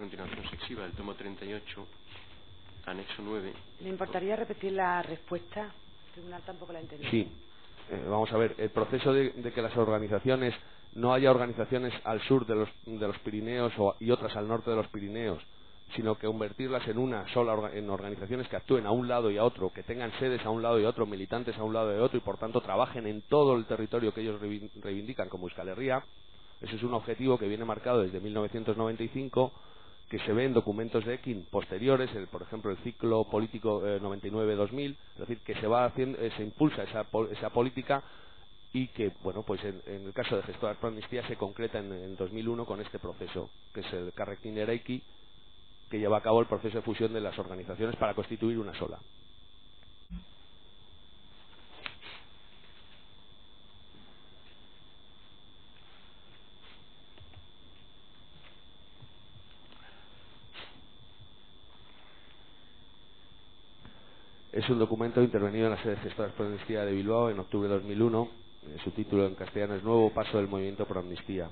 Continuación sexiva, el tomo 38, anexo 9. ¿Le importaría repetir la respuesta? El tribunal tampoco la entendió. Sí. Vamos a ver, el proceso de que las organizaciones, no haya organizaciones al sur de los Pirineos y otras al norte de los Pirineos, sino que convertirlas en una sola, en organizaciones que actúen a un lado y a otro, que tengan sedes a un lado y a otro, militantes a un lado y a otro, y por tanto trabajen en todo el territorio que ellos reivindican como Euskal Herria. Ese es un objetivo que viene marcado desde 1995, que se ve en documentos de Ekin posteriores, por ejemplo el ciclo político 99-2000, es decir, que se va haciendo, se impulsa esa política, y que, bueno, pues en el caso de Gestoras pro Amnistía se concreta en 2001 con este proceso, que es el Elkarrekin Eraiki, que lleva a cabo el proceso de fusión de las organizaciones para constituir una sola. Es un documento intervenido en la sede de Gestoras pro Amnistía de Bilbao en octubre de 2001. Su título en castellano es Nuevo paso del movimiento pro Amnistía.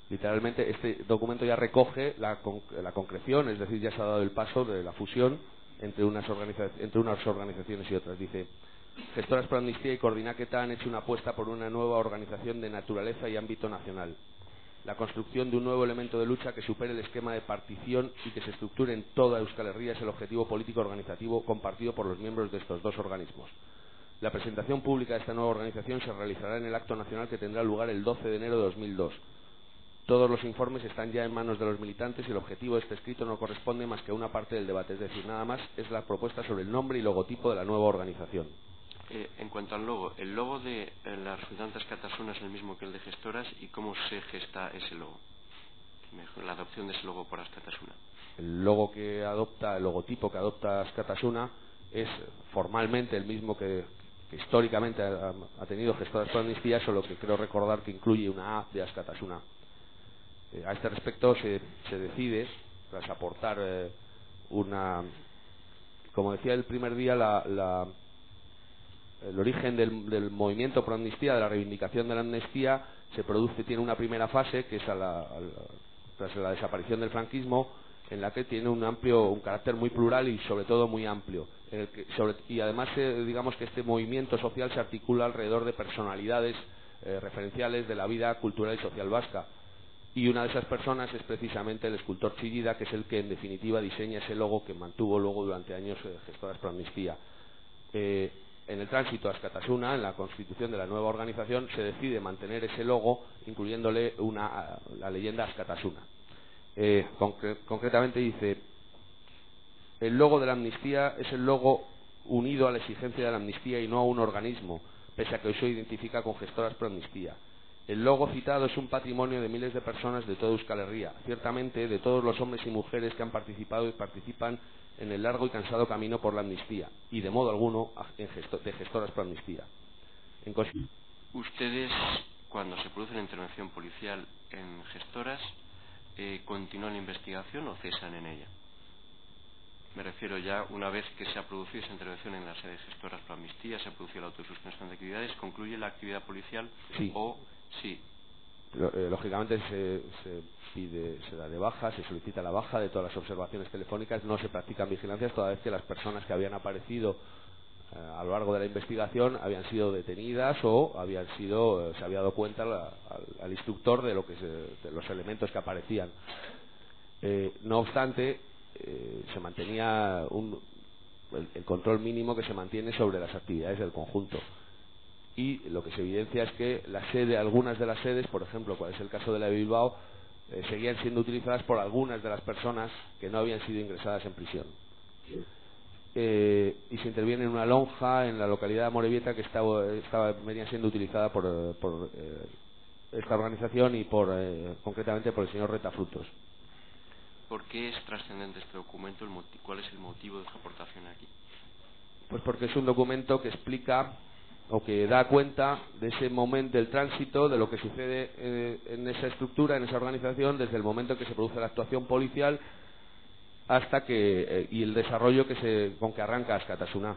Literalmente este documento ya recoge la concreción, es decir, ya se ha dado el paso de la fusión entre unas organizaciones y otras. Dice: Gestoras pro Amnistía y Coordinaketa han hecho una apuesta por una nueva organización de naturaleza y ámbito nacional. La construcción de un nuevo elemento de lucha que supere el esquema de partición y que se estructure en toda Euskal Herria es el objetivo político organizativo compartido por los miembros de estos dos organismos. La presentación pública de esta nueva organización se realizará en el acto nacional que tendrá lugar el 12 de enero de 2002. Todos los informes están ya en manos de los militantes y el objetivo de este escrito no corresponde más que a una parte del debate, es decir, nada más es la propuesta sobre el nombre y logotipo de la nueva organización. En cuanto al logo, el logo de las Resultantes Katasuna es el mismo que el de Gestoras, ¿y cómo se gesta ese logo? La adopción de ese logo por Askatasuna. El logo que adopta, el logotipo que adopta Askatasuna es formalmente el mismo que históricamente ha tenido Gestoras pro Amnistía, solo que creo recordar que incluye una A de Askatasuna. A este respecto se decide, tras aportar como decía el primer día, el origen del movimiento pro amnistía, de la reivindicación de la amnistía, tiene una primera fase que es tras la desaparición del franquismo, en la que tiene un carácter muy plural y sobre todo muy amplio, y además digamos que este movimiento social se articula alrededor de personalidades referenciales de la vida cultural y social vasca, y una de esas personas es precisamente el escultor Chillida, que es el que en definitiva diseña ese logo que mantuvo luego durante años Gestoras pro Amnistía. En el tránsito a Askatasuna, en la constitución de la nueva organización, se decide mantener ese logo, incluyéndole la leyenda Askatasuna. Concretamente dice: el logo de la amnistía es el logo unido a la exigencia de la amnistía y no a un organismo, pese a que hoy se identifica con Gestoras pro Amnistía. El logo citado es un patrimonio de miles de personas de toda Euskal Herria, ciertamente de todos los hombres y mujeres que han participado y participan en el largo y cansado camino por la amnistía, y de modo alguno de Gestoras pro Amnistía. Ustedes, cuando se produce la intervención policial en Gestoras, ¿continúan la investigación o cesan en ella? Me refiero ya, una vez que se ha producido esa intervención en la sede de Gestoras pro Amnistía, se ha producido la autosuspensión de actividades, ¿concluye la actividad policial? Sí. O sí. Lógicamente se da de baja, se solicita la baja de todas las observaciones telefónicas, no se practican vigilancias toda vez que las personas que habían aparecido a lo largo de la investigación habían sido detenidas o se había dado cuenta al instructor de de los elementos que aparecían. No obstante, se mantenía el control mínimo que se mantiene sobre las actividades del conjunto. Y lo que se evidencia es que algunas de las sedes, por ejemplo, cual es el caso de la de Bilbao, seguían siendo utilizadas por algunas de las personas que no habían sido ingresadas en prisión. Y se interviene en una lonja en la localidad de Amorebieta que venía siendo utilizada por esta organización y concretamente por el señor Retafrutos. ¿Por qué es trascendente este documento? ¿Cuál es el motivo de su aportación aquí? Pues porque es un documento que explica o que da cuenta de ese momento del tránsito, de lo que sucede en esa estructura, en esa organización, desde el momento en que se produce la actuación policial hasta y el desarrollo con que arranca Askatasuna.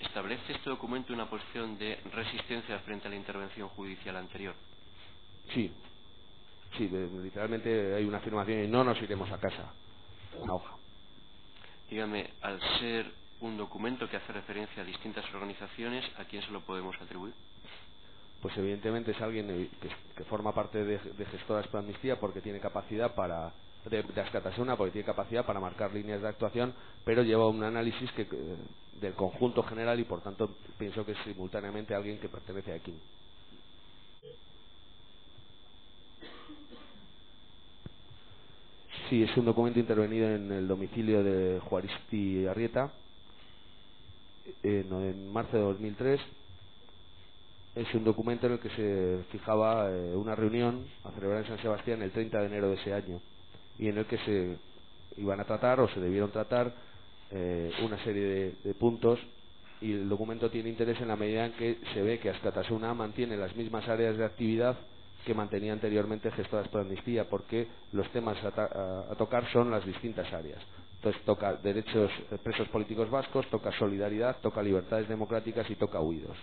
¿Establece este documento una posición de resistencia frente a la intervención judicial anterior? Sí, literalmente hay una afirmación y no nos iremos a casa. Una hoja. Dígame, al ser un documento que hace referencia a distintas organizaciones, ¿a quién se lo podemos atribuir? Pues evidentemente es alguien que forma parte de Gestoras Pro Amnistía porque tiene capacidad para de Askatasuna, porque tiene capacidad para marcar líneas de actuación, pero lleva un análisis del conjunto general y por tanto pienso que es simultáneamente alguien que pertenece a EKIN. Sí, es un documento intervenido en el domicilio de Juaristi Arrieta en marzo de 2003. Es un documento en el que se fijaba una reunión a celebrar en San Sebastián el 30 de enero de ese año y en el que se iban a tratar o se debieron tratar una serie de puntos, y el documento tiene interés en la medida en que se ve que Askatasuna mantiene las mismas áreas de actividad que mantenía anteriormente Gestoras Pro Amnistía, porque los temas a tocar son las distintas áreas. Entonces toca derechos presos políticos vascos, toca solidaridad, toca libertades democráticas y toca huidos.